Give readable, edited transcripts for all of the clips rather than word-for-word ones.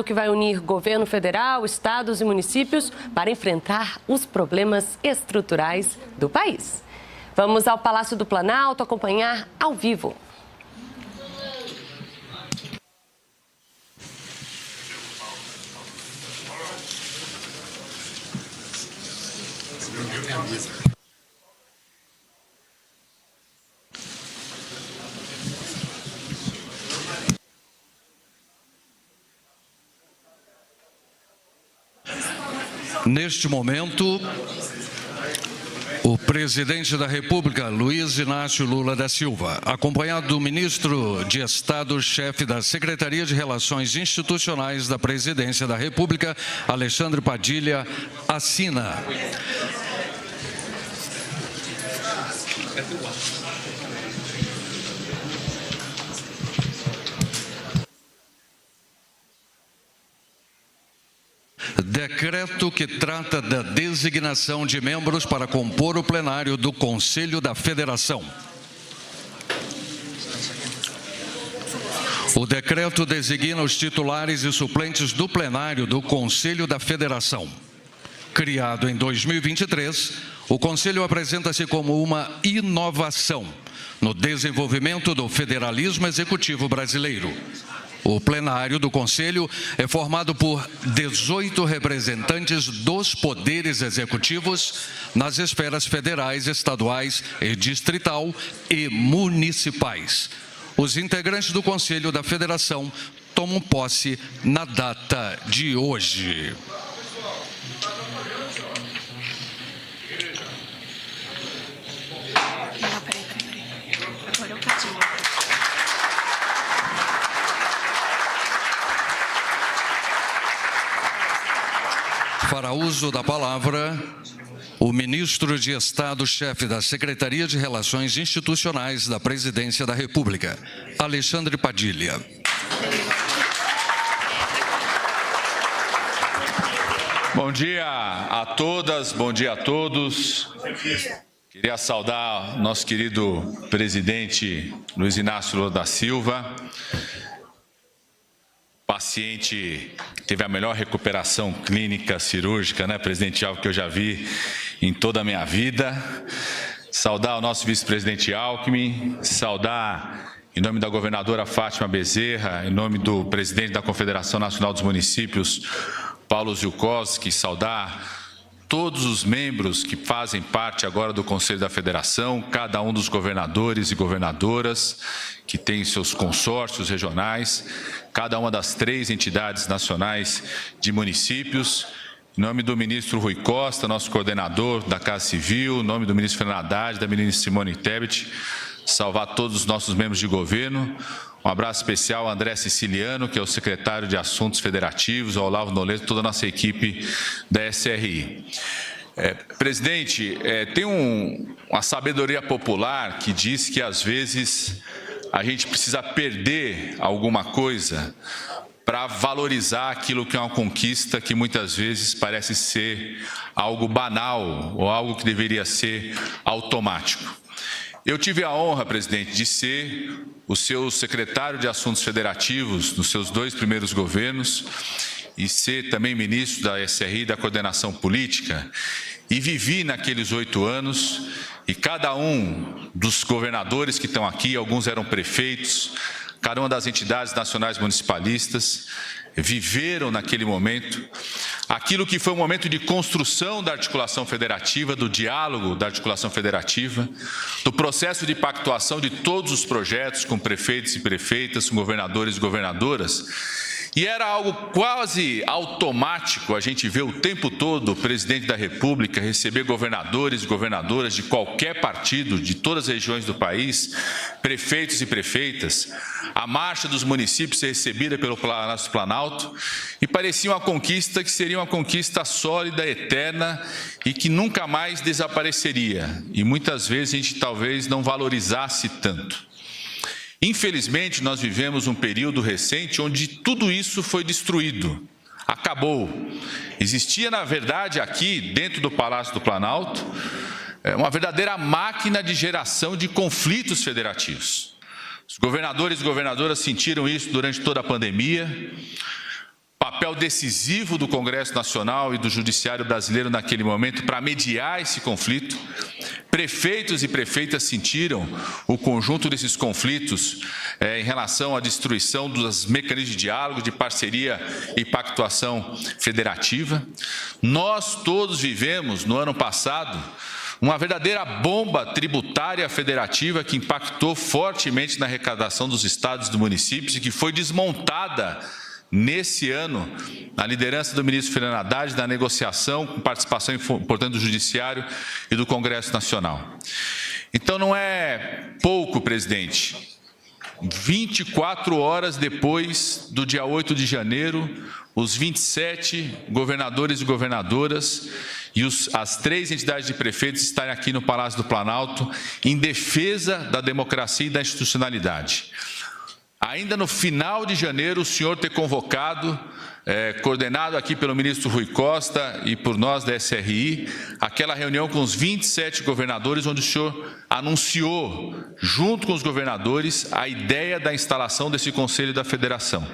que vai unir governo federal, estados e municípios para enfrentar os problemas estruturais do país. Vamos ao Palácio do Planalto acompanhar ao vivo. Neste momento, o presidente da República, Luiz Inácio Lula da Silva, acompanhado do ministro de Estado, chefe da Secretaria de Relações Institucionais da Presidência da República, Alexandre Padilha, assina. Decreto que trata da designação de membros para compor o plenário do Conselho da Federação. O decreto designa os titulares e suplentes do plenário do Conselho da Federação. Criado em 2023, o Conselho apresenta-se como uma inovação no desenvolvimento do federalismo executivo brasileiro. O plenário do Conselho é formado por 18 representantes dos poderes executivos nas esferas federais, estaduais e distrital e municipais. Os integrantes do Conselho da Federação tomam posse na data de hoje. Para uso da palavra, o ministro de Estado, chefe da Secretaria de Relações Institucionais da Presidência da República, Alexandre Padilha. Bom dia a todas, bom dia a todos. Queria saudar nosso querido presidente Luiz Inácio Lula da Silva. Paciente teve a melhor recuperação clínica cirúrgica, presidencial que eu já vi em toda a minha vida. Saudar o nosso vice-presidente Alckmin, saudar em nome da governadora Fátima Bezerra, em nome do presidente da Confederação Nacional dos Municípios, Paulo Ziukowski, saudar todos os membros que fazem parte agora do Conselho da Federação, cada um dos governadores e governadoras que têm seus consórcios regionais, cada uma das 3 entidades nacionais de municípios. Em nome do ministro Rui Costa, nosso coordenador da Casa Civil, em nome do ministro Fernando Haddad, da ministra Simone Tebet, salvar todos os nossos membros de governo. Um abraço especial ao André Siciliano, que é o secretário de Assuntos Federativos, ao Olavo Noleto, toda a nossa equipe da SRI. Presidente, tem uma sabedoria popular que diz que, às vezes, a gente precisa perder alguma coisa para valorizar aquilo que é uma conquista que muitas vezes parece ser algo banal ou algo que deveria ser automático. Eu tive a honra, presidente, de ser o seu secretário de Assuntos Federativos nos seus 2 primeiros governos e ser também ministro da SRI, da Coordenação Política, e vivi naqueles 8 anos, e cada um dos governadores que estão aqui, alguns eram prefeitos, cada uma das entidades nacionais municipalistas, viveram naquele momento aquilo que foi um momento de construção da articulação federativa, do diálogo da articulação federativa, do processo de pactuação de todos os projetos com prefeitos e prefeitas, com governadores e governadoras. E era algo quase automático, a gente vê o tempo todo o presidente da República receber governadores e governadoras de qualquer partido, de todas as regiões do país, prefeitos e prefeitas, a marcha dos municípios ser recebida pelo Palácio do Planalto, e parecia uma conquista que seria uma conquista sólida, eterna e que nunca mais desapareceria. E muitas vezes a gente talvez não valorizasse tanto. Infelizmente, nós vivemos um período recente onde tudo isso foi destruído, acabou. Existia, na verdade, aqui dentro do Palácio do Planalto, uma verdadeira máquina de geração de conflitos federativos. Os governadores e governadoras sentiram isso durante toda a pandemia. O papel decisivo do Congresso Nacional e do Judiciário brasileiro naquele momento para mediar esse conflito. Prefeitos e prefeitas sentiram o conjunto desses conflitos em relação à destruição dos mecanismos de diálogo, de parceria e pactuação federativa. Nós todos vivemos, no ano passado, uma verdadeira bomba tributária federativa que impactou fortemente na arrecadação dos estados e dos municípios e que foi desmontada nesse ano, na liderança do ministro Fernando Haddad, na negociação, com participação importante do Judiciário e do Congresso Nacional. Então não é pouco, presidente. 24 horas depois do dia 8 de janeiro, os 27 governadores e governadoras e as 3 entidades de prefeitos estarem aqui no Palácio do Planalto em defesa da democracia e da institucionalidade. Ainda no final de janeiro, o senhor ter convocado, coordenado aqui pelo ministro Rui Costa e por nós da SRI, aquela reunião com os 27 governadores, onde o senhor anunciou, junto com os governadores, a ideia da instalação desse Conselho da Federação.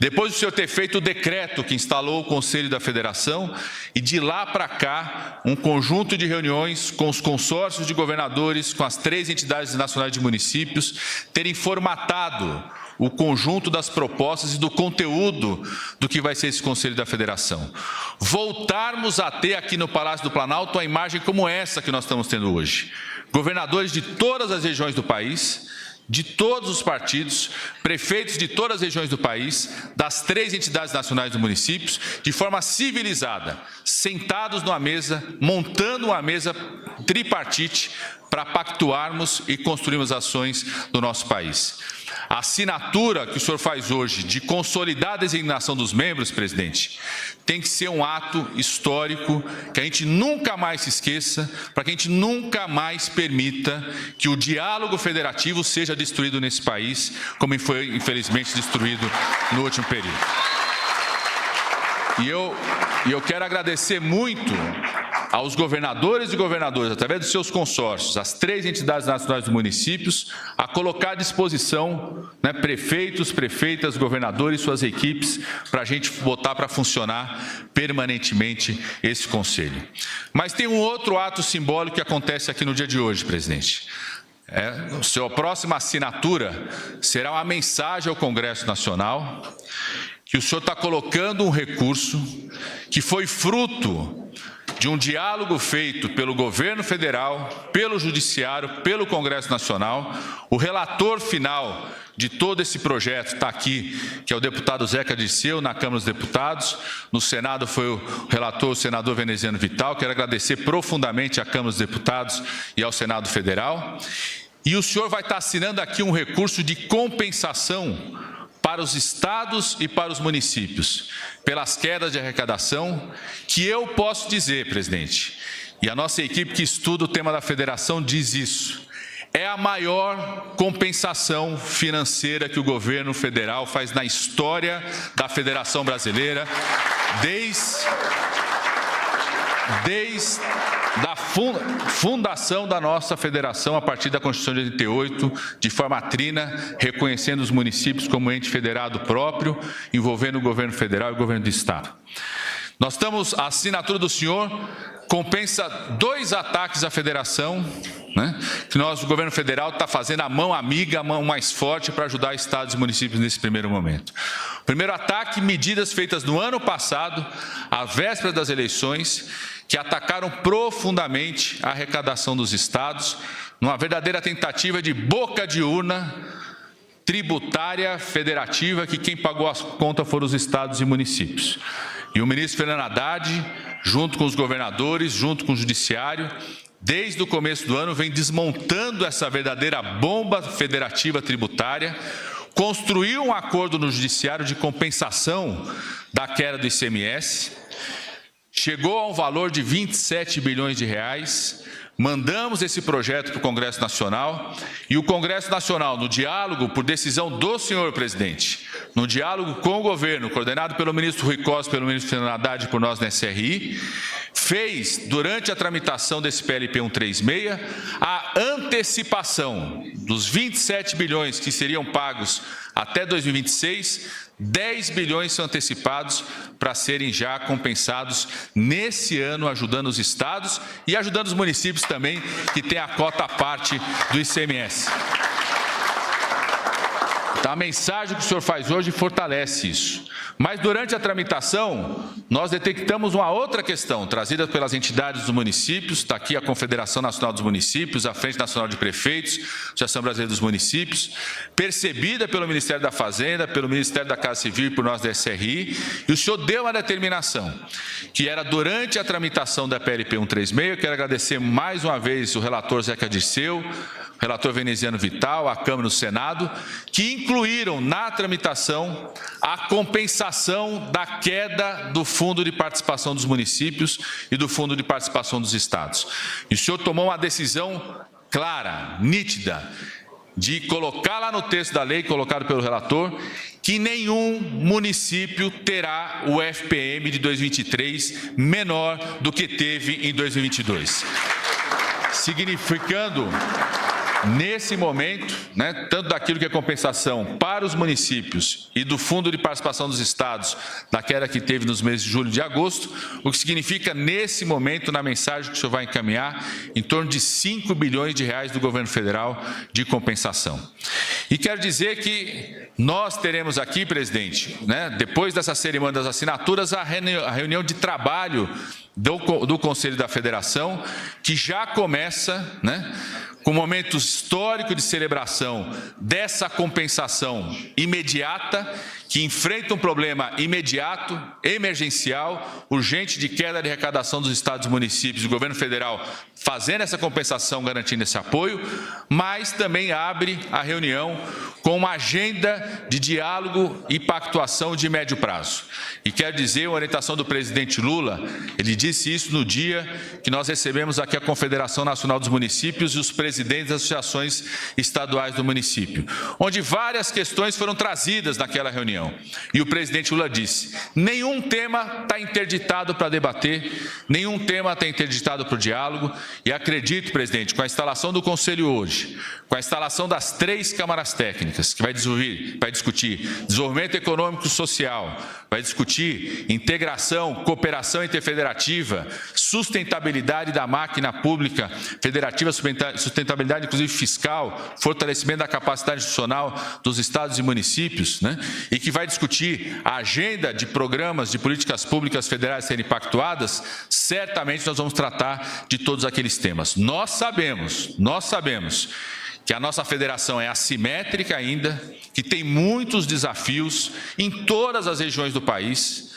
Depois do senhor ter feito o decreto que instalou o Conselho da Federação, e de lá para cá, um conjunto de reuniões com os consórcios de governadores, com as 3 entidades nacionais de municípios, terem formatado o conjunto das propostas e do conteúdo do que vai ser esse Conselho da Federação. Voltarmos a ter aqui no Palácio do Planalto a imagem como essa que nós estamos tendo hoje. Governadores de todas as regiões do país, de todos os partidos, prefeitos de todas as regiões do país, das 3 entidades nacionais dos municípios, de forma civilizada, sentados numa mesa, montando uma mesa tripartite para pactuarmos e construirmos ações do nosso país. A assinatura que o senhor faz hoje de consolidar a designação dos membros, presidente, tem que ser um ato histórico que a gente nunca mais se esqueça, para que a gente nunca mais permita que o diálogo federativo seja destruído nesse país, como foi, infelizmente, destruído no último período. E eu quero agradecer muito aos governadores e governadoras, através dos seus consórcios, as 3 entidades nacionais dos municípios, a colocar à disposição, prefeitos, prefeitas, governadores e suas equipes, para a gente botar para funcionar permanentemente esse conselho. Mas tem um outro ato simbólico que acontece aqui no dia de hoje, presidente. A sua próxima assinatura será uma mensagem ao Congresso Nacional, que o senhor está colocando um recurso que foi fruto de um diálogo feito pelo governo federal, pelo Judiciário, pelo Congresso Nacional. O relator final de todo esse projeto está aqui, que é o deputado Zeca Dirceu, na Câmara dos Deputados. No Senado foi o relator, o senador Veneziano Vital. Quero agradecer profundamente à Câmara dos Deputados e ao Senado Federal. E o senhor vai estar assinando aqui um recurso de compensação para os estados e para os municípios, pelas quedas de arrecadação, que eu posso dizer, presidente, e a nossa equipe que estuda o tema da federação diz isso, é a maior compensação financeira que o governo federal faz na história da Federação Brasileira, desde da fundação da nossa federação, a partir da Constituição de 88, de forma trina, reconhecendo os municípios como ente federado próprio, envolvendo o governo federal e o governo do estado. Nós estamos, a assinatura do senhor compensa 2 ataques à federação, que o governo federal está fazendo a mão amiga, a mão mais forte para ajudar estados e municípios nesse primeiro momento. O primeiro ataque, medidas feitas no ano passado, à véspera das eleições, que atacaram profundamente a arrecadação dos estados, numa verdadeira tentativa de boca de urna tributária federativa, que quem pagou as contas foram os estados e municípios. E o ministro Fernando Haddad, junto com os governadores, junto com o Judiciário, desde o começo do ano, vem desmontando essa verdadeira bomba federativa tributária, construiu um acordo no Judiciário de compensação da queda do ICMS, chegou a um valor de 27 bilhões de reais, mandamos esse projeto para o Congresso Nacional, e o Congresso Nacional, no diálogo, por decisão do senhor presidente, no diálogo com o governo, coordenado pelo ministro Rui Costa, pelo ministro Fernando Haddad e por nós na SRI, fez, durante a tramitação desse PLP 136, a antecipação dos 27 bilhões que seriam pagos até 2026, 10 bilhões são antecipados para serem já compensados nesse ano, ajudando os estados e ajudando os municípios também, que tem a cota à parte do ICMS. Então, a mensagem que o senhor faz hoje fortalece isso. Mas durante a tramitação, nós detectamos uma outra questão, trazida pelas entidades dos municípios, está aqui a Confederação Nacional dos Municípios, a Frente Nacional de Prefeitos, Associação Brasileira dos Municípios, percebida pelo Ministério da Fazenda, pelo Ministério da Casa Civil e por nós da SRI, e o senhor deu uma determinação, que era durante a tramitação da PLP 136, eu quero agradecer mais uma vez o relator Zeca Dirceu, o relator Veneziano Vital, a Câmara e o Senado, que incluíram na tramitação a compensação da queda do Fundo de Participação dos Municípios e do Fundo de Participação dos Estados. E o senhor tomou uma decisão clara, nítida, de colocar lá no texto da lei, colocado pelo relator, que nenhum município terá o FPM de 2023 menor do que teve em 2022. Significando, nesse momento, tanto daquilo que é compensação para os municípios e do Fundo de Participação dos Estados, da queda que teve nos meses de julho e de agosto, o que significa, nesse momento, na mensagem que o senhor vai encaminhar, em torno de 5 bilhões de reais do governo federal de compensação. E quero dizer que nós teremos aqui, presidente, depois dessa cerimônia das assinaturas, a reunião de trabalho do Conselho da Federação, que já começa, com um momento histórico de celebração dessa compensação imediata, que enfrenta um problema imediato, emergencial, urgente de queda de arrecadação dos estados e municípios, o governo federal fazendo essa compensação, garantindo esse apoio, mas também abre a reunião com uma agenda de diálogo e pactuação de médio prazo. E quero dizer, a orientação do presidente Lula, ele disse isso no dia que nós recebemos aqui a Confederação Nacional dos Municípios e os presidentes das associações estaduais do município, onde várias questões foram trazidas naquela reunião. E o presidente Lula disse, nenhum tema está interditado para debater, nenhum tema está interditado para o diálogo, e acredito, presidente, com a instalação do Conselho hoje, com a instalação das 3 câmaras técnicas, que vai discutir desenvolvimento econômico e social, vai discutir integração, cooperação interfederativa, sustentabilidade da máquina pública federativa, sustentabilidade inclusive fiscal, fortalecimento da capacidade institucional dos estados e municípios, e que vai discutir a agenda de programas de políticas públicas federais serem pactuadas, certamente nós vamos tratar de todos aqueles temas. Nós sabemos que a nossa federação é assimétrica ainda, que tem muitos desafios em todas as regiões do país,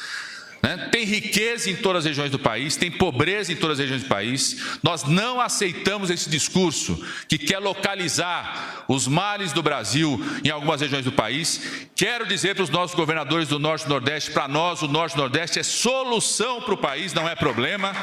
tem riqueza em todas as regiões do país, tem pobreza em todas as regiões do país. Nós não aceitamos esse discurso que quer localizar os males do Brasil em algumas regiões do país. Quero dizer para os nossos governadores do Norte e Nordeste, para nós o Norte e Nordeste é solução para o país, não é problema.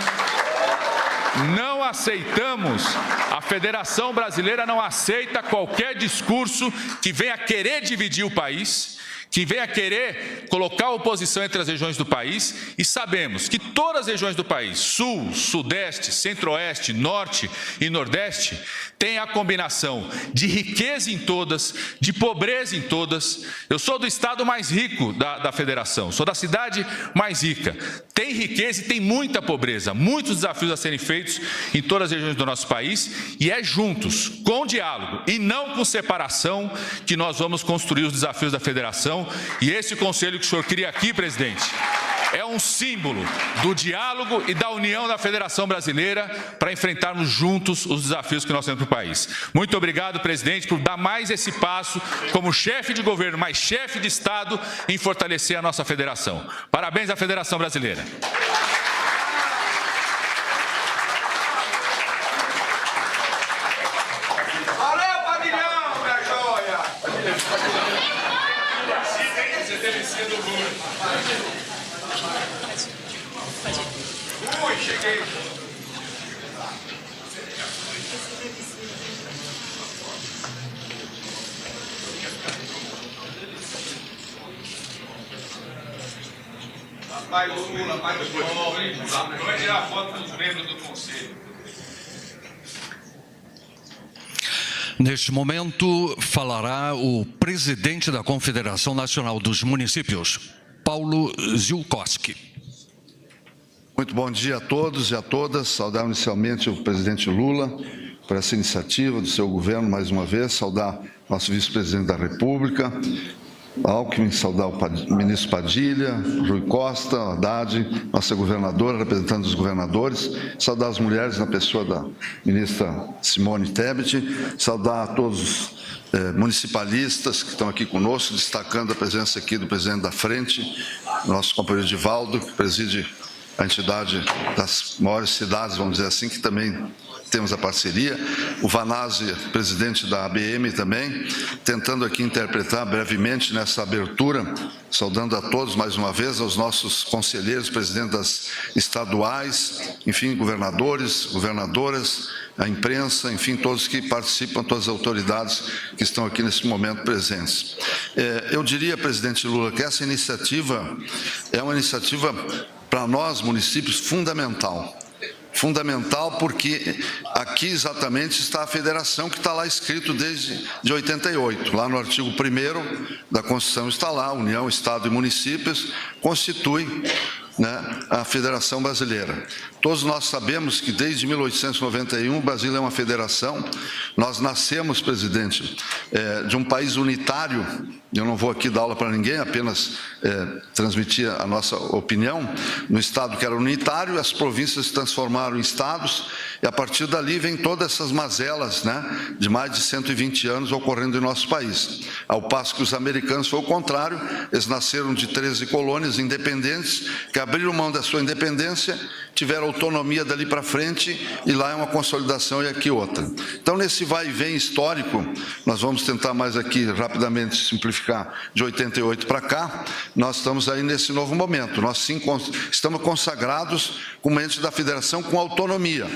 Não aceitamos, a Federação Brasileira não aceita qualquer discurso que venha querer dividir o país, que venha querer colocar oposição entre as regiões do país, e sabemos que todas as regiões do país, Sul, Sudeste, Centro-Oeste, Norte e Nordeste, têm a combinação de riqueza em todas, de pobreza em todas. Eu sou do estado mais rico da federação, sou da cidade mais rica. Tem riqueza e tem muita pobreza, muitos desafios a serem feitos em todas as regiões do nosso país, e é juntos, com diálogo e não com separação, que nós vamos construir os desafios da federação. E esse conselho que o senhor cria aqui, presidente, é um símbolo do diálogo e da união da Federação Brasileira para enfrentarmos juntos os desafios que nós temos para o país. Muito obrigado, presidente, por dar mais esse passo como chefe de governo, mais chefe de Estado, em fortalecer a nossa federação. Parabéns à Federação Brasileira. Valeu, Padilhão, minha joia! Ui, cheguei! Rapaz, Lula, rapaz, vai tirar foto com os membros do Conselho. Neste momento, falará o presidente da Confederação Nacional dos Municípios, Paulo Ziolkowski. Muito bom dia a todos e a todas. Saudar inicialmente o presidente Lula por essa iniciativa do seu governo, mais uma vez. Saudar nosso vice-presidente da República, Alckmin, saudar o ministro Padilha, Rui Costa, Haddad, nossa governadora, representando os governadores, saudar as mulheres na pessoa da ministra Simone Tebet, saudar a todos os municipalistas que estão aqui conosco, destacando a presença aqui do presidente da Frente, nosso companheiro Divaldo, que preside a entidade das maiores cidades, vamos dizer assim, que também temos a parceria, o Vanazzi, presidente da ABM também, tentando aqui interpretar brevemente nessa abertura, saudando a todos mais uma vez, aos nossos conselheiros, presidentes das estaduais, enfim, governadores, governadoras, a imprensa, enfim, todos que participam, todas as autoridades que estão aqui nesse momento presentes. Eu diria, presidente Lula, que essa iniciativa é uma iniciativa, para nós, municípios, fundamental. Fundamental porque aqui exatamente está a federação que está lá escrito desde 88. Lá no artigo 1º da Constituição está lá, União, Estado e Municípios, constitui, né, a Federação Brasileira. Todos nós sabemos que desde 1891 o Brasil é uma federação. Nós nascemos, presidente, de um país unitário. Eu não vou aqui dar aula para ninguém, apenas transmitir a nossa opinião. No estado que era unitário, as províncias se transformaram em estados e a partir dali vem todas essas mazelas, né, de mais de 120 anos ocorrendo em nosso país. Ao passo que os americanos foi o contrário, eles nasceram de 13 colônias independentes que abriram mão da sua independência, tiveram autonomia dali para frente e lá é uma consolidação e aqui outra. Então, nesse vai e vem histórico, nós vamos tentar mais aqui rapidamente simplificar de 88 para cá, nós estamos aí nesse novo momento. Nós sim estamos consagrados como ente da federação com autonomia.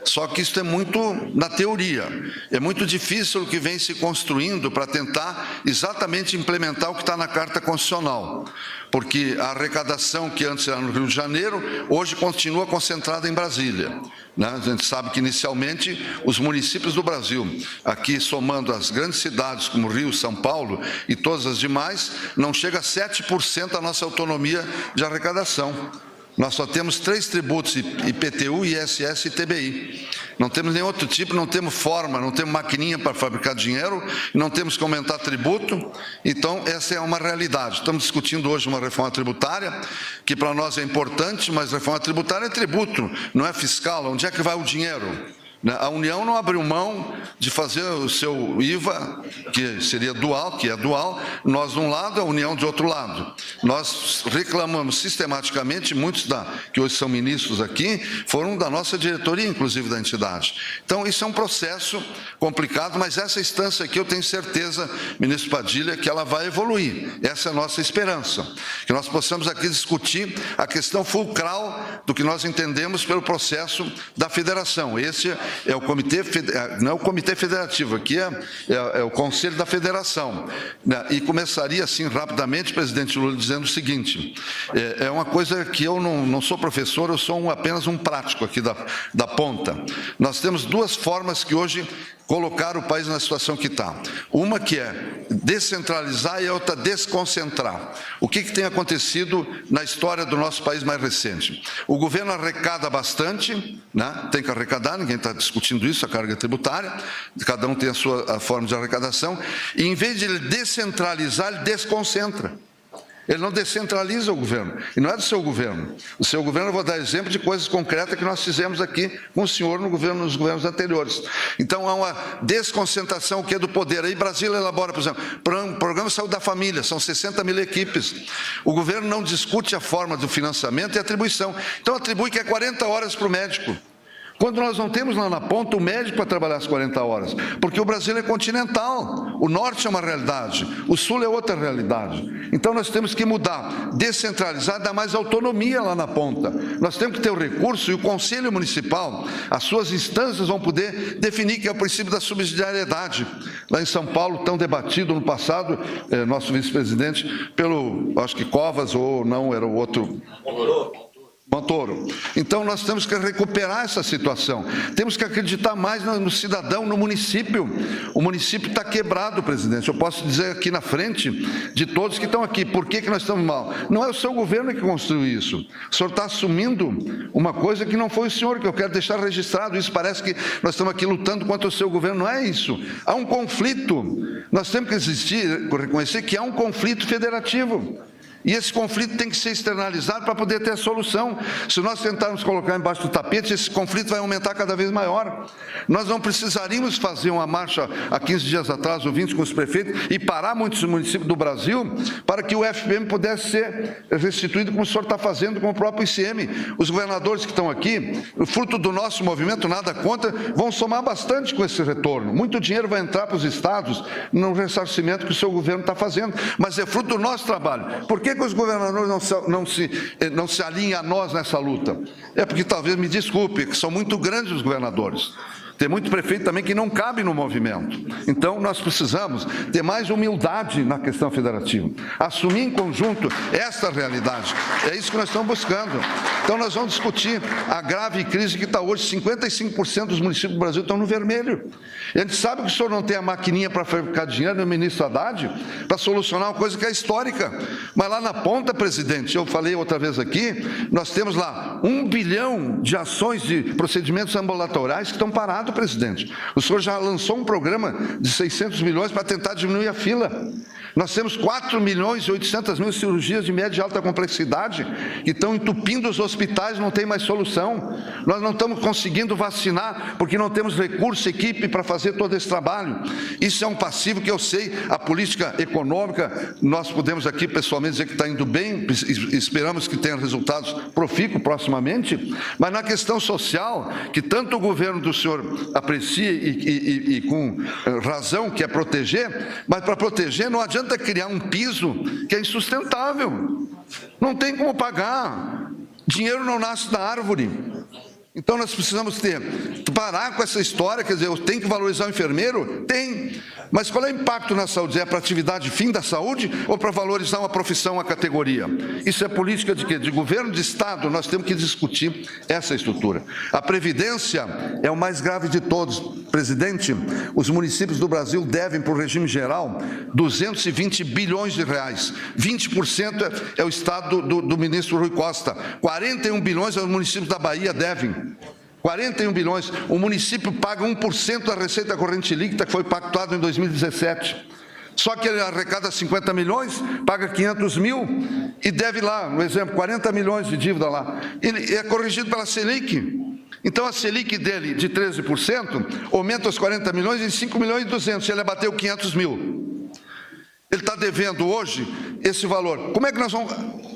Só que isso é muito na teoria. É muito difícil o que vem se construindo para tentar exatamente implementar o que está na Carta Constitucional. Porque a arrecadação que antes era no Rio de Janeiro, hoje continua concentrada em Brasília. Né? A gente sabe que inicialmente os municípios do Brasil, aqui somando as grandes cidades como Rio, São Paulo e todas as demais, não chega a 7% da nossa autonomia de arrecadação. Nós só temos 3 tributos, IPTU, ISS e TBI. Não temos nenhum outro tipo, não temos forma, não temos maquininha para fabricar dinheiro, não temos que aumentar tributo. Então, essa é uma realidade. Estamos discutindo hoje uma reforma tributária, que para nós é importante, mas reforma tributária é tributo, não é fiscal. Onde é que vai o dinheiro? A União não abriu mão de fazer o seu IVA, que seria dual, que é dual, nós de um lado, a União de outro lado. Nós reclamamos sistematicamente, muitos que hoje são ministros aqui, foram da nossa diretoria, inclusive da entidade. Então, isso é um processo complicado, mas essa instância aqui eu tenho certeza, ministro Padilha, que ela vai evoluir. Essa é a nossa esperança, que nós possamos aqui discutir a questão fulcral do que nós entendemos pelo processo da federação. Esse é o comitê, não é o comitê federativo, aqui é o Conselho da Federação. E começaria assim rapidamente, presidente Lula, dizendo o seguinte, é uma coisa que eu não sou professor, eu sou apenas um prático aqui da ponta. Nós temos 2 formas que hoje colocar o país na situação que está. Uma que é descentralizar e a outra desconcentrar. O que tem acontecido na história do nosso país mais recente? O governo arrecada bastante, né? Tem que arrecadar, ninguém está discutindo isso, a carga tributária, cada um tem a sua forma de arrecadação, e em vez de ele descentralizar, ele desconcentra. Ele não descentraliza o governo, e não é do seu governo. O seu governo, eu vou dar exemplo de coisas concretas que nós fizemos aqui com o senhor nos governos anteriores. Então, há uma desconcentração que é do poder. Aí, Brasília elabora, por exemplo, Programa de Saúde da Família, são 60 mil equipes. O governo não discute a forma do financiamento e atribuição. Então, atribui que é 40 horas para o médico. Quando nós não temos lá na ponta o médico para trabalhar as 40 horas, porque o Brasil é continental, o norte é uma realidade, o sul é outra realidade. Então nós temos que mudar, descentralizar, dar mais autonomia lá na ponta. Nós temos que ter o recurso e o Conselho Municipal, as suas instâncias vão poder definir que é o princípio da subsidiariedade. Lá em São Paulo, tão debatido no passado, nosso vice-presidente, pelo, acho que Covas ou não, era o outro... João Toro. Então, nós temos que recuperar essa situação. Temos que acreditar mais no cidadão, no município. O município está quebrado, presidente. Eu posso dizer aqui na frente de todos que estão aqui, por que nós estamos mal? Não é o seu governo que construiu isso. O senhor está assumindo uma coisa que não foi o senhor, que eu quero deixar registrado. Isso parece que nós estamos aqui lutando contra o seu governo. Não é isso. Há um conflito. Nós temos que reconhecer que há um conflito federativo. E esse conflito tem que ser externalizado para poder ter a solução. Se nós tentarmos colocar embaixo do tapete, esse conflito vai aumentar cada vez maior. Nós não precisaríamos fazer uma marcha há 15 dias atrás, ouvintes com os prefeitos, e parar muitos municípios do Brasil para que o FPM pudesse ser restituído, como o senhor está fazendo com o próprio ICM. Os governadores que estão aqui, fruto do nosso movimento, nada contra, vão somar bastante com esse retorno. Muito dinheiro vai entrar para os estados no ressarcimento que o seu governo está fazendo, mas é fruto do nosso trabalho. Por que os governadores não se alinham a nós nessa luta? É porque, talvez, me desculpe, que são muito grandes os governadores. Tem muito prefeito também que não cabe no movimento. Então, nós precisamos ter mais humildade na questão federativa. Assumir em conjunto esta realidade. É isso que nós estamos buscando. Então, nós vamos discutir a grave crise que está hoje. 55% dos municípios do Brasil estão no vermelho. E a gente sabe que o senhor não tem a maquininha para fabricar dinheiro, no ministro Haddad, para solucionar uma coisa que é histórica. Mas lá na ponta, presidente, eu falei outra vez aqui, nós temos lá 1 bilhão de ações de procedimentos ambulatoriais que estão parados, presidente. O senhor já lançou um programa de 600 milhões para tentar diminuir a fila. Nós temos 4 milhões e 800 mil cirurgias de média e alta complexidade que estão entupindo os hospitais, não tem mais solução. Nós não estamos conseguindo vacinar porque não temos recurso, equipe para fazer todo esse trabalho. Isso é um passivo que eu sei, a política econômica, nós podemos aqui pessoalmente dizer que está indo bem, esperamos que tenha resultados profícuos proximamente, mas na questão social, que tanto o governo do senhor aprecia e com razão, que é proteger, mas para proteger não adianta criar um piso que é insustentável. Não tem como pagar. Dinheiro não nasce da árvore. Então nós precisamos parar com essa história, quer dizer, eu tenho que valorizar o enfermeiro? Tem. Mas qual é o impacto na saúde? É para a atividade fim da saúde ou para valorizar uma profissão, uma categoria? Isso é política de quê? De governo, de Estado. Nós temos que discutir essa estrutura. A Previdência é o mais grave de todos. Presidente, os municípios do Brasil devem para o regime geral 220 bilhões de reais. 20% é o Estado do ministro Rui Costa. 41 bilhões os municípios da Bahia devem. 41 bilhões. O município paga 1% da receita corrente líquida que foi pactuado em 2017. Só que ele arrecada 50 milhões, paga 500 mil e deve lá, no exemplo, 40 milhões de dívida lá. Ele é corrigido pela Selic. Então a Selic dele de 13% aumenta os 40 milhões em 5 milhões e 200, ele abateu 500 mil. Ele está devendo hoje esse valor. Como é que nós vamos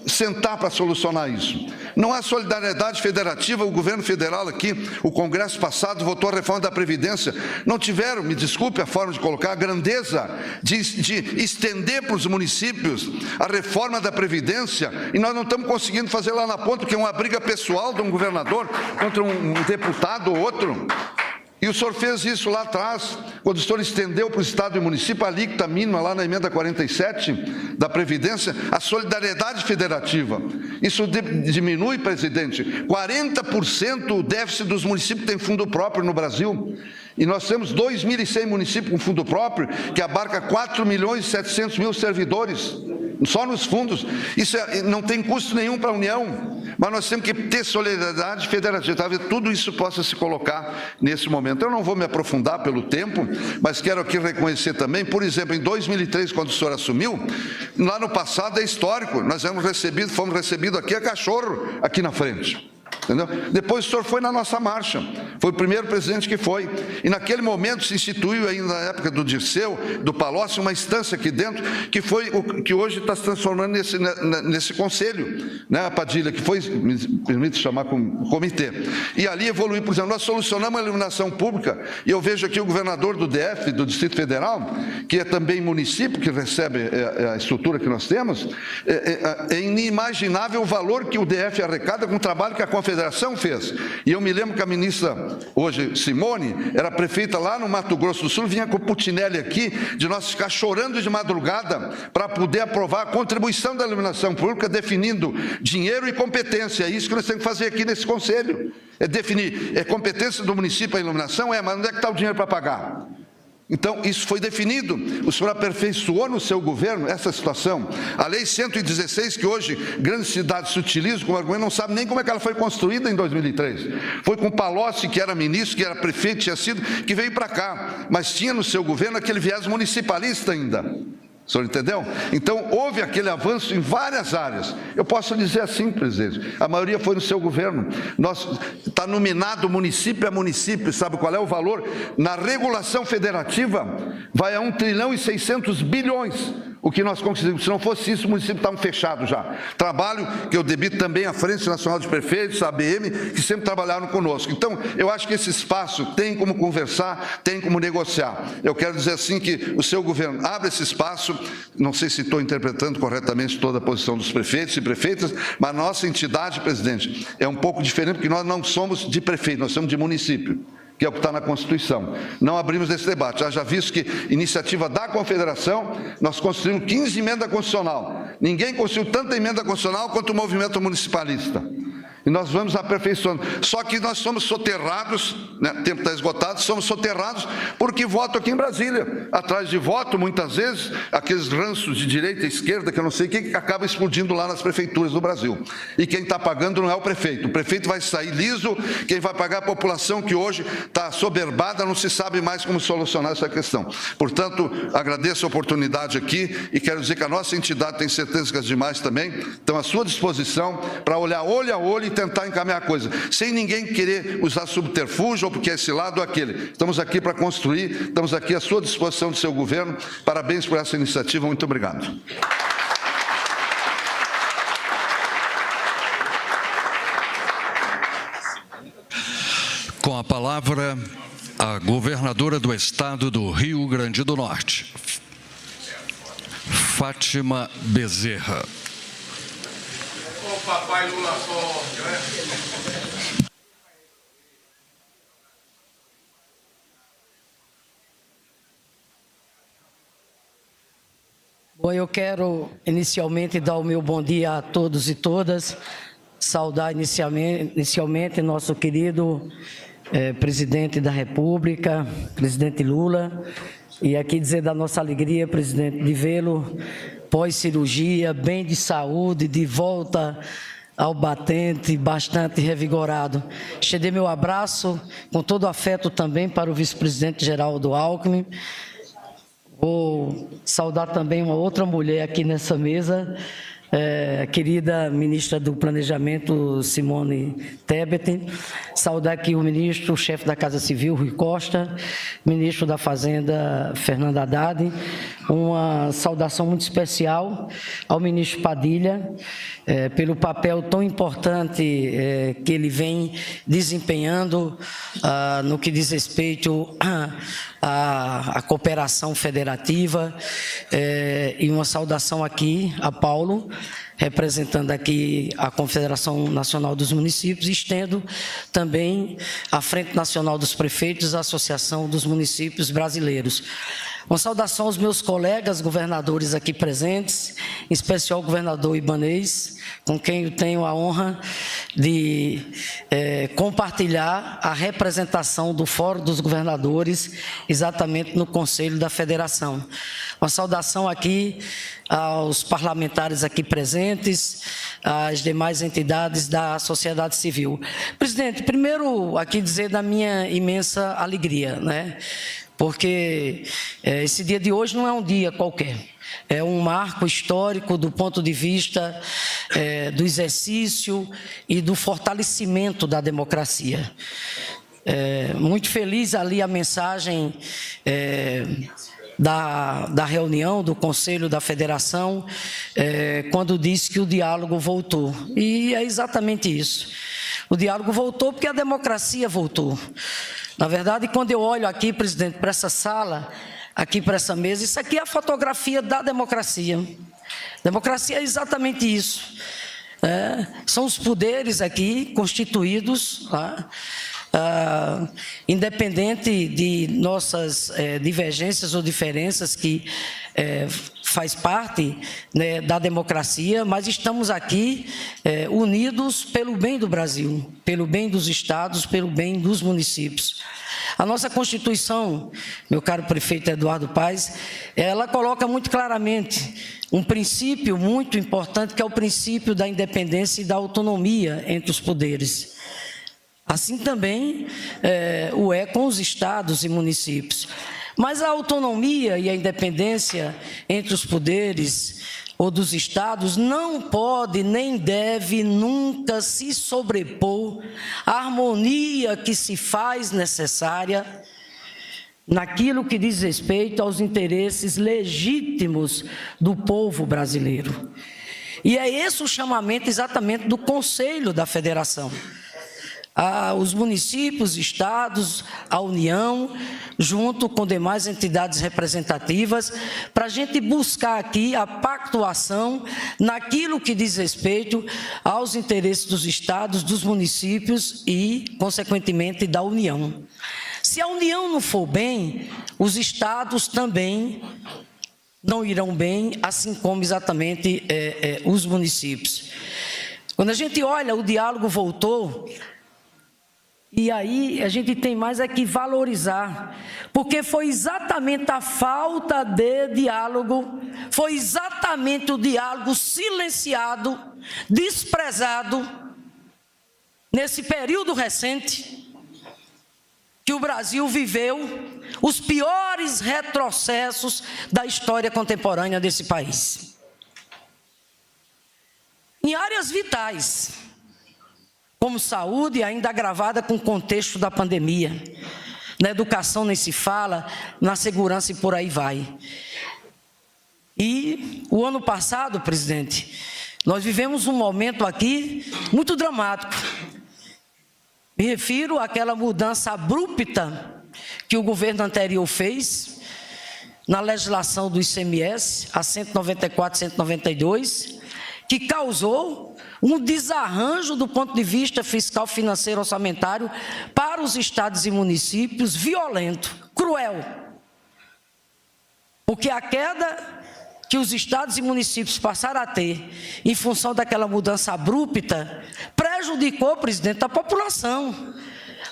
sentar para solucionar isso? Não há solidariedade federativa. O governo federal aqui, o Congresso passado, votou a reforma da Previdência. Não tiveram, me desculpe a forma de colocar, a grandeza de estender para os municípios a reforma da Previdência, e nós não estamos conseguindo fazer lá na ponta, porque é uma briga pessoal de um governador contra um deputado ou outro. E o senhor fez isso lá atrás, quando o senhor estendeu para o Estado e município a alíquota mínima lá na emenda 47 da Previdência, a solidariedade federativa. Isso diminui, presidente, 40% o déficit dos municípios tem fundo próprio no Brasil. E nós temos 2.100 municípios com fundo próprio, que abarca 4 milhões e 700 mil servidores, só nos fundos. Isso não tem custo nenhum para a União, mas nós temos que ter solidariedade federativa. Talvez tudo isso possa se colocar nesse momento. Eu não vou me aprofundar pelo tempo, mas quero aqui reconhecer também, por exemplo, em 2003, quando o senhor assumiu, lá no passado é histórico, nós fomos recebidos aqui a cachorro, aqui na frente. Entendeu? Depois o senhor foi na nossa marcha, foi o primeiro presidente que foi, e naquele momento se instituiu, ainda na época do Dirceu, do Palocci, uma instância aqui dentro, que foi o que hoje está se transformando nesse conselho, né, a Padilha, que foi, me permite chamar como comitê, e ali evoluiu. Por exemplo, nós solucionamos a iluminação pública, e eu vejo aqui o governador do DF, do Distrito Federal, que é também município, que recebe a estrutura que nós temos, é inimaginável o valor que o DF arrecada com o trabalho que a Conferência Confederação fez. E eu me lembro que a ministra, hoje, Simone, era prefeita lá no Mato Grosso do Sul, vinha com o Putinelli aqui, de nós ficar chorando de madrugada para poder aprovar a contribuição da iluminação pública, definindo dinheiro e competência. É isso que nós temos que fazer aqui nesse Conselho. É definir, competência do município a iluminação, mas onde é que está o dinheiro para pagar? Então, isso foi definido. O senhor aperfeiçoou no seu governo essa situação. A Lei 116, que hoje grandes cidades se utilizam como argumento, não sabe nem como é que ela foi construída em 2003. Foi com Palocci, que era ministro, que era prefeito, tinha sido, que veio para cá. Mas tinha no seu governo aquele viés municipalista ainda. O senhor entendeu? Então, houve aquele avanço em várias áreas. Eu posso dizer assim, presidente, a maioria foi no seu governo. Está nominado município a município, sabe qual é o valor? Na regulação federativa, vai a 1,6 trilhão. O que nós conseguimos, se não fosse isso, o município estava fechado já. Trabalho que eu debito também à Frente Nacional de Prefeitos, a ABM, que sempre trabalharam conosco. Então, eu acho que esse espaço tem como conversar, tem como negociar. Eu quero dizer assim que o seu governo abre esse espaço, não sei se estou interpretando corretamente toda a posição dos prefeitos e prefeitas, mas a nossa entidade, presidente, é um pouco diferente, porque nós não somos de prefeito, nós somos de município, que é o que está na Constituição. Não abrimos esse debate. Já visto que iniciativa da Confederação, nós construímos 15 emendas constitucionais. Ninguém construiu tanta emenda constitucional quanto o movimento municipalista. E nós vamos aperfeiçoando. Só que nós somos soterrados, né? O tempo está esgotado, somos soterrados porque voto aqui em Brasília. Atrás de voto, muitas vezes, aqueles ranços de direita e esquerda, que eu não sei o que acaba explodindo lá nas prefeituras do Brasil. E quem está pagando não é o prefeito. O prefeito vai sair liso, quem vai pagar é a população que hoje está soberbada, não se sabe mais como solucionar essa questão. Portanto, agradeço a oportunidade aqui e quero dizer que a nossa entidade, tem certeza que as demais também, estão à sua disposição para olhar olho a olho e tentar encaminhar a coisa, sem ninguém querer usar subterfúgio ou porque é esse lado ou aquele. Estamos aqui para construir, estamos aqui à sua disposição do seu governo. Parabéns por essa iniciativa, muito obrigado. Com a palavra, a governadora do estado do Rio Grande do Norte, Fátima Bezerra. Ô papai Lula forte, né? Bom, eu quero inicialmente dar o meu bom dia a todos e todas, saudar inicialmente nosso querido presidente da República, presidente Lula, e aqui dizer da nossa alegria, presidente, de vê-lo pós-cirurgia, bem de saúde, de volta ao batente, bastante revigorado. Estender meu abraço com todo afeto também para o vice-presidente Geraldo Alckmin. Vou saudar também uma outra mulher aqui nessa mesa, a querida ministra do Planejamento, Simone Tebet. Saudar aqui o ministro, o chefe da Casa Civil, Rui Costa, ministro da Fazenda, Fernando Haddad. Uma saudação muito especial ao ministro Padilha, pelo papel tão importante que ele vem desempenhando no que diz respeito à cooperação federativa, e uma saudação aqui a Paulo, representando aqui a Confederação Nacional dos Municípios, e estendo também a Frente Nacional dos Prefeitos, a Associação dos Municípios Brasileiros. Uma saudação aos meus colegas governadores aqui presentes, em especial o governador Ibanez, com quem eu tenho a honra de compartilhar a representação do Fórum dos Governadores, exatamente no Conselho da Federação. Uma saudação aqui aos parlamentares aqui presentes, às demais entidades da sociedade civil. Presidente, primeiro aqui dizer da minha imensa alegria, né? Porque esse dia de hoje não é um dia qualquer, é um marco histórico do ponto de vista do exercício e do fortalecimento da democracia. Muito feliz ali a mensagem da reunião do Conselho da Federação, quando disse que o diálogo voltou. E é exatamente isso. O diálogo voltou porque a democracia voltou. Na verdade, quando eu olho aqui, presidente, para essa sala, aqui para essa mesa, isso aqui é a fotografia da democracia. Democracia é exatamente isso. são os poderes aqui constituídos, tá? Independente de nossas divergências ou diferenças que faz parte, né, da democracia, mas estamos aqui unidos pelo bem do Brasil, pelo bem dos estados, pelo bem dos municípios. A nossa Constituição, meu caro prefeito Eduardo Paes, ela coloca muito claramente um princípio muito importante, que é o princípio da independência e da autonomia entre os poderes. Assim também o é com os estados e municípios. Mas a autonomia e a independência entre os poderes ou dos estados não pode nem deve nunca se sobrepor à harmonia que se faz necessária naquilo que diz respeito aos interesses legítimos do povo brasileiro. E é esse o chamamento exatamente do Conselho da Federação. Os municípios, estados, a União, junto com demais entidades representativas, para a gente buscar aqui a pactuação naquilo que diz respeito aos interesses dos estados, dos municípios e, consequentemente, da União. Se a União não for bem, os estados também não irão bem, assim como exatamente os municípios. Quando a gente olha, o diálogo voltou. E aí a gente tem mais que valorizar, porque foi exatamente a falta de diálogo, foi exatamente o diálogo silenciado, desprezado, nesse período recente, que o Brasil viveu os piores retrocessos da história contemporânea desse país. Em áreas vitais, como saúde, ainda agravada com o contexto da pandemia. Na educação nem se fala, na segurança e por aí vai. E o ano passado, presidente, nós vivemos um momento aqui muito dramático. Me refiro àquela mudança abrupta que o governo anterior fez na legislação do ICMS, a 194, 192, que causou um desarranjo do ponto de vista fiscal, financeiro, orçamentário para os estados e municípios, violento, cruel. Porque a queda que os estados e municípios passaram a ter em função daquela mudança abrupta prejudicou, presidente, a população.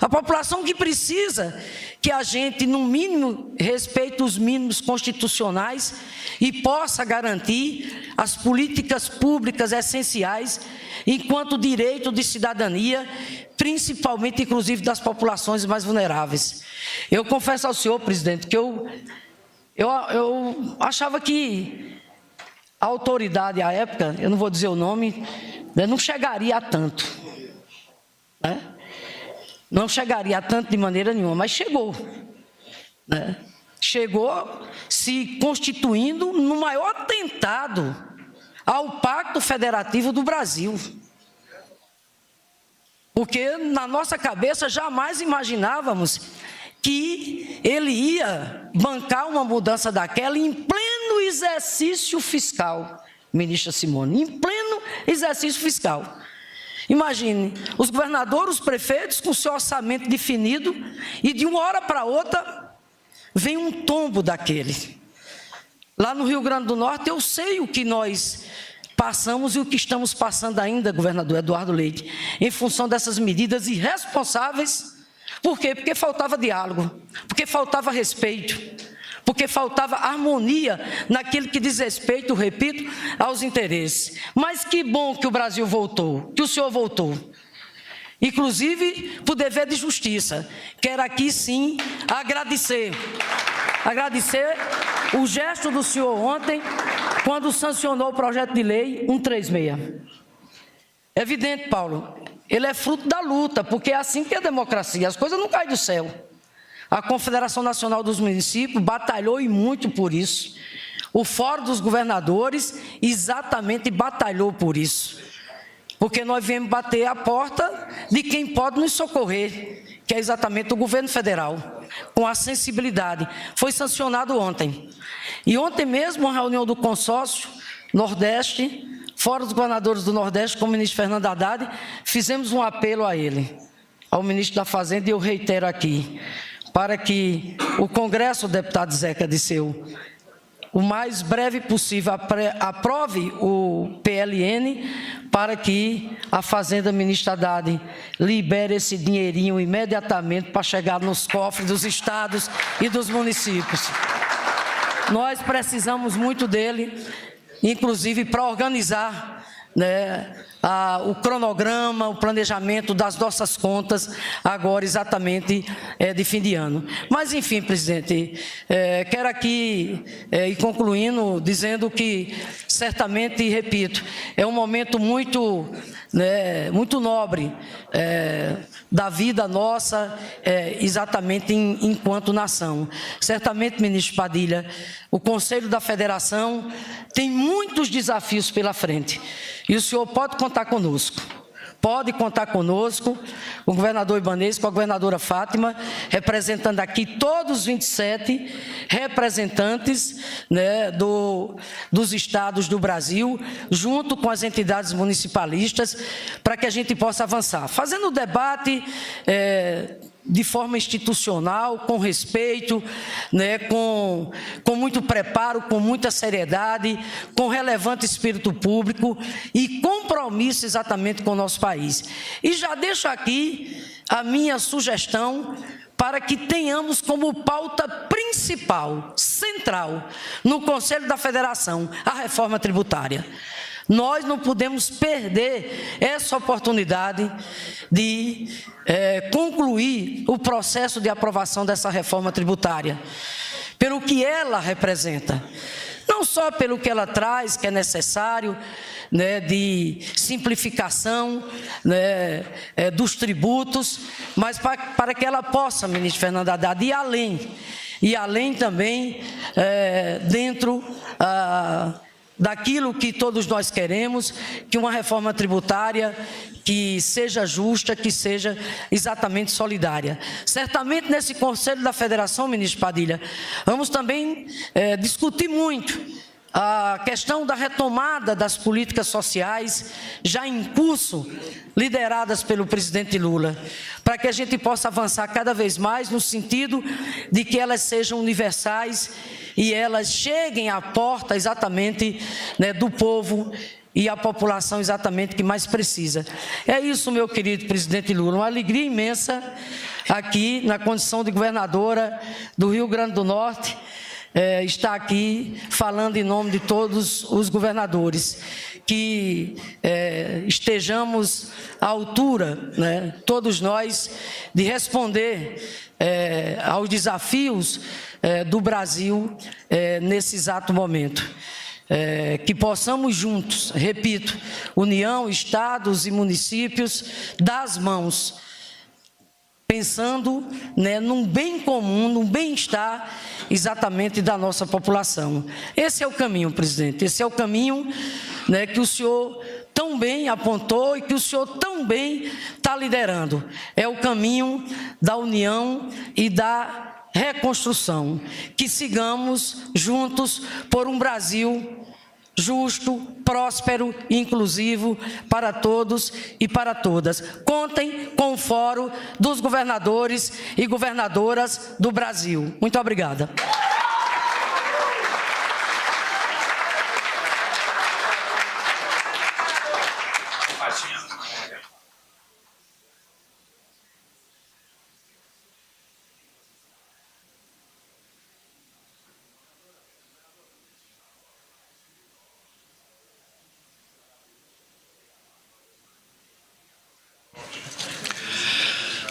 A população que precisa que a gente, no mínimo, respeite os mínimos constitucionais e possa garantir as políticas públicas essenciais enquanto direito de cidadania, principalmente, inclusive, das populações mais vulneráveis. Eu confesso ao senhor, presidente, que eu achava que a autoridade, à época, eu não vou dizer o nome, não chegaria a tanto, né? Não chegaria a tanto de maneira nenhuma, mas chegou, né? Chegou se constituindo no maior atentado ao Pacto Federativo do Brasil. Porque na nossa cabeça jamais imaginávamos que ele ia bancar uma mudança daquela em pleno exercício fiscal, ministra Simone, em pleno exercício fiscal. Imagine, os governadores, os prefeitos com seu orçamento definido e de uma hora para outra vem um tombo daquele. Lá no Rio Grande do Norte eu sei o que nós passamos e o que estamos passando ainda, governador Eduardo Leite, em função dessas medidas irresponsáveis. Por quê? Porque faltava diálogo, porque faltava respeito, porque faltava harmonia naquilo que diz respeito, repito, aos interesses. Mas que bom que o Brasil voltou, que o senhor voltou. Inclusive, por dever de justiça. Quero aqui, sim, agradecer o gesto do senhor ontem, quando sancionou o projeto de lei 136. É evidente, Paulo, ele é fruto da luta, porque é assim que é a democracia, as coisas não caem do céu. A Confederação Nacional dos Municípios batalhou e muito por isso. O Fórum dos Governadores exatamente batalhou por isso. Porque nós viemos bater a porta de quem pode nos socorrer, que é exatamente o governo federal, com a sensibilidade. Foi sancionado ontem. E ontem mesmo, uma reunião do consórcio Nordeste Fórum dos Governadores do Nordeste, com o ministro Fernando Haddad, fizemos um apelo a ele, ao ministro da Fazenda, e eu reitero aqui, para que o Congresso, o deputado Zeca Disseu, o mais breve possível, aprove o PLN, para que a Fazenda, ministro Haddad, libere esse dinheirinho imediatamente para chegar nos cofres dos estados e dos municípios. Nós precisamos muito dele, inclusive para organizar, né, o cronograma, o planejamento das nossas contas, agora exatamente de fim de ano. Mas, enfim, presidente, quero aqui ir concluindo, dizendo que, certamente, repito, é um momento muito, muito nobre da vida nossa, exatamente enquanto nação. Certamente, ministro Padilha, o Conselho da Federação tem muitos desafios pela frente, e o senhor pode contar conosco. Pode contar conosco, com o governador Ibanez, com a governadora Fátima, representando aqui todos os 27 representantes, né, dos estados do Brasil, junto com as entidades municipalistas, para que a gente possa avançar. Fazendo o debate de forma institucional, com respeito, né, com muito preparo, com muita seriedade, com relevante espírito público e compromisso exatamente com o nosso país. E já deixo aqui a minha sugestão para que tenhamos como pauta principal, central, no Conselho da Federação, a reforma tributária. Nós não podemos perder essa oportunidade de concluir o processo de aprovação dessa reforma tributária, pelo que ela representa, não só pelo que ela traz, que é necessário, né, de simplificação, né, dos tributos, mas para que ela possa, ministro Fernando Haddad, ir além também, dentro daquilo que todos nós queremos, que uma reforma tributária que seja justa, que seja exatamente solidária. Certamente nesse Conselho da Federação, ministro Padilha, vamos também discutir muito a questão da retomada das políticas sociais já em curso, lideradas pelo presidente Lula, para que a gente possa avançar cada vez mais no sentido de que elas sejam universais e elas cheguem à porta exatamente, né, do povo e a população exatamente que mais precisa. É isso, meu querido presidente Lula, uma alegria imensa aqui na condição de governadora do Rio Grande do Norte, está aqui falando em nome de todos os governadores, que estejamos à altura, né, todos nós, de responder aos desafios do Brasil nesse exato momento. Que possamos juntos, repito, União, estados e municípios, dar as mãos, pensando, né, num bem comum, num bem-estar exatamente da nossa população. Esse é o caminho, presidente, esse é o caminho, né, que o senhor tão bem apontou e que o senhor tão bem está liderando. É o caminho da união e da reconstrução. Que sigamos juntos por um Brasil justo, próspero e inclusivo para todos e para todas. Contem com o Fórum dos Governadores e Governadoras do Brasil. Muito obrigada.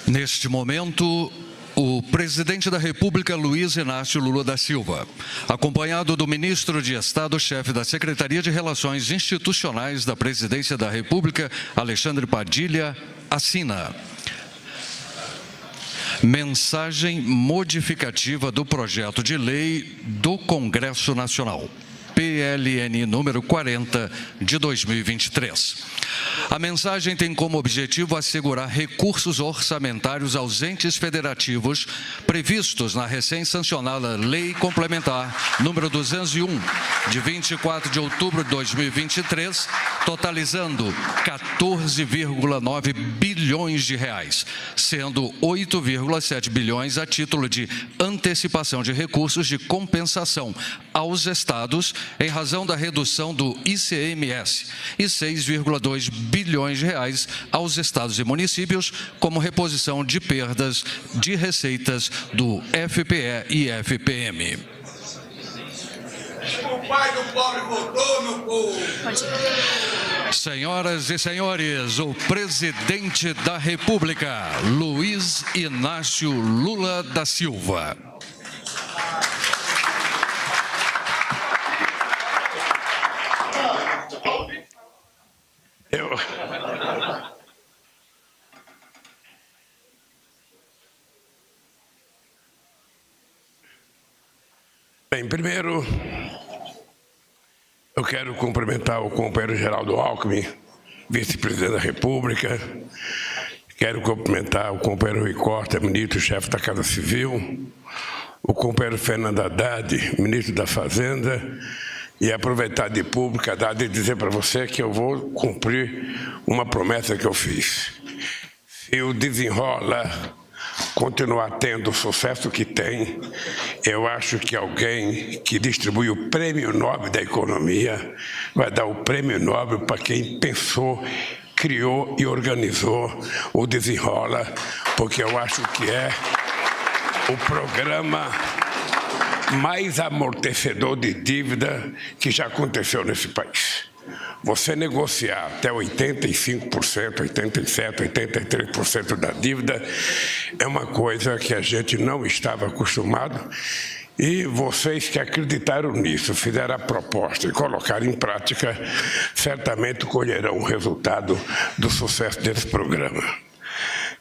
Neste momento, o presidente da República, Luiz Inácio Lula da Silva, acompanhado do ministro de Estado, chefe da Secretaria de Relações Institucionais da Presidência da República, Alexandre Padilha, assina. Mensagem modificativa do projeto de lei do Congresso Nacional, PLN número 40, de 2023. A mensagem tem como objetivo assegurar recursos orçamentários aos entes federativos previstos na recém-sancionada Lei Complementar número 201, de 24 de outubro de 2023, totalizando 14,9 bilhões de reais, sendo 8,7 bilhões a título de antecipação de recursos de compensação aos estados em razão da redução do ICMS e 6,2 bilhões de reais aos estados e municípios como reposição de perdas de receitas do FPE e FPM. O pai do pobre voltou, meu povo. Senhoras e senhores, o presidente da República, Luiz Inácio Lula da Silva. Bem, primeiro, eu quero cumprimentar o companheiro Geraldo Alckmin, vice-presidente da República. Quero cumprimentar o companheiro Rui Costa, ministro-chefe da Casa Civil, o companheiro Fernando Haddad, ministro da Fazenda, e aproveitar de pública, Haddad, e dizer para você que eu vou cumprir uma promessa que eu fiz. Se o Desenrola continuar tendo o sucesso que tem, eu acho que alguém que distribui o Prêmio Nobel da Economia vai dar o Prêmio Nobel para quem pensou, criou e organizou o Desenrola, porque eu acho que é o programa mais amortecedor de dívida que já aconteceu nesse país. Você negociar até 85%, 87%, 83% da dívida é uma coisa que a gente não estava acostumado, e vocês que acreditaram nisso, fizeram a proposta e colocaram em prática, certamente colherão o resultado do sucesso desse programa.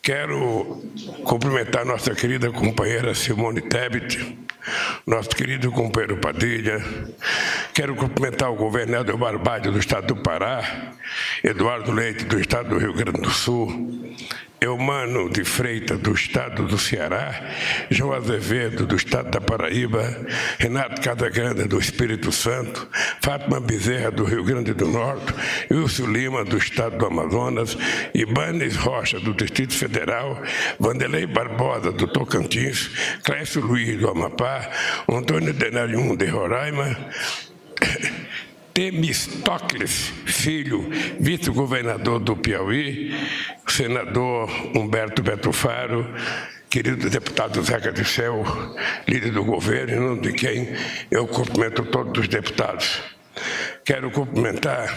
Quero cumprimentar nossa querida companheira Simone Tebet, nosso querido companheiro Padilha. Quero cumprimentar o governador Barbalho do estado do Pará, Eduardo Leite do estado do Rio Grande do Sul, Eumano de Freitas do estado do Ceará, João Azevedo do estado da Paraíba, Renato Casagrande do Espírito Santo, Fátima Bezerra do Rio Grande do Norte, Wilson Lima do estado do Amazonas, Ibanes Rocha do Distrito Federal, Vanderlei Barbosa do Tocantins, Clécio Luiz do Amapá, Antônio Denarium de Roraima, Temístocles Filho, vice-governador do Piauí, senador Humberto Beto Faro, querido deputado Zeca Dirceu, líder do governo, em nome de quem eu cumprimento todos os deputados. Quero cumprimentar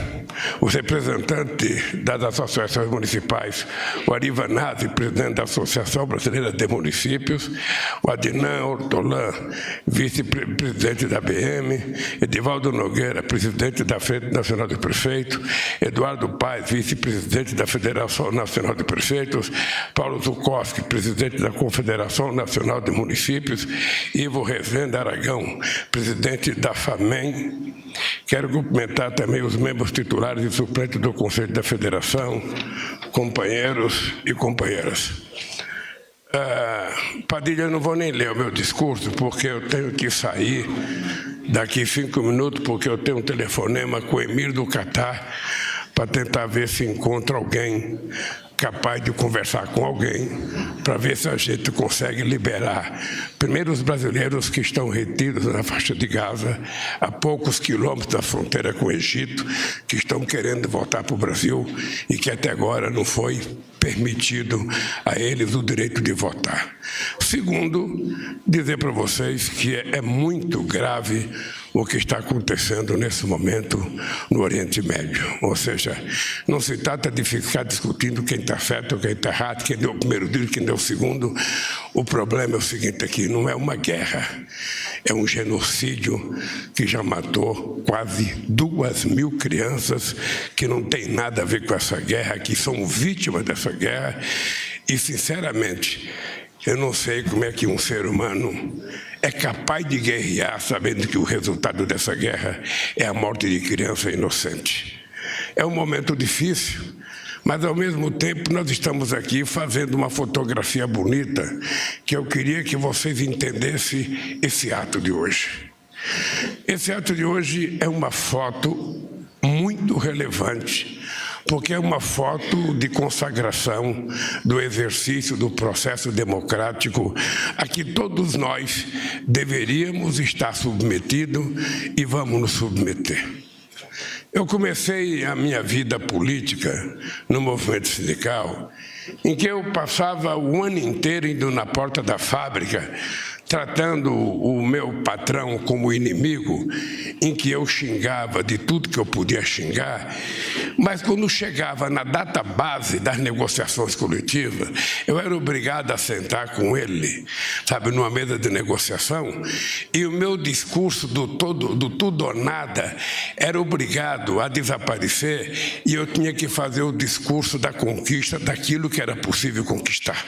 os representantes das associações municipais, o Ari Vanazzi, presidente da Associação Brasileira de Municípios, o Adnan Hortolã, vice-presidente da BM, Edivaldo Nogueira, presidente da Frente Nacional de Prefeitos, Eduardo Paes, vice-presidente da Federação Nacional de Prefeitos, Paulo Zukoski, presidente da Confederação Nacional de Municípios, Ivo Rezende Aragão, presidente da FAMEM. Quero cumprimentar também os membros titulares e suplentes do Conselho da Federação, companheiros e companheiras. Padilha, eu não vou nem ler o meu discurso, porque eu tenho que sair daqui 5 minutos, porque eu tenho um telefonema com o Emir do Catar para tentar ver se encontra alguém capaz de conversar com alguém para ver se a gente consegue liberar primeiro os brasileiros que estão retidos na faixa de Gaza, a poucos quilômetros da fronteira com o Egito, que estão querendo voltar para o Brasil e que até agora não foi permitido a eles o direito de votar. Segundo, dizer para vocês que é muito grave o que está acontecendo nesse momento no Oriente Médio. Ou seja, não se trata de ficar discutindo quem está certo ou quem está errado, quem deu o primeiro tiro, quem deu o segundo. O problema é o seguinte aqui, não é uma guerra, é um genocídio que já matou quase 2.000 crianças que não tem nada a ver com essa guerra, que são vítimas dessa guerra. E, sinceramente, eu não sei como é que um ser humano é capaz de guerrear sabendo que o resultado dessa guerra é a morte de criança inocente. É um momento difícil, Mas, ao mesmo tempo, nós estamos aqui fazendo uma fotografia bonita, que eu queria que vocês entendessem esse ato de hoje. Esse ato de hoje é uma foto muito relevante, porque é uma foto de consagração do exercício do processo democrático a que todos nós deveríamos estar submetidos e vamos nos submeter. Eu comecei a minha vida política no movimento sindical, em que eu passava o ano inteiro indo na porta da fábrica, tratando o meu patrão como inimigo, em que eu xingava de tudo que eu podia xingar, mas quando chegava na data base das negociações coletivas, eu era obrigado a sentar com ele, sabe, numa mesa de negociação, e o meu discurso do tudo ou nada era obrigado a desaparecer, e eu tinha que fazer o discurso da conquista daquilo que era possível conquistar.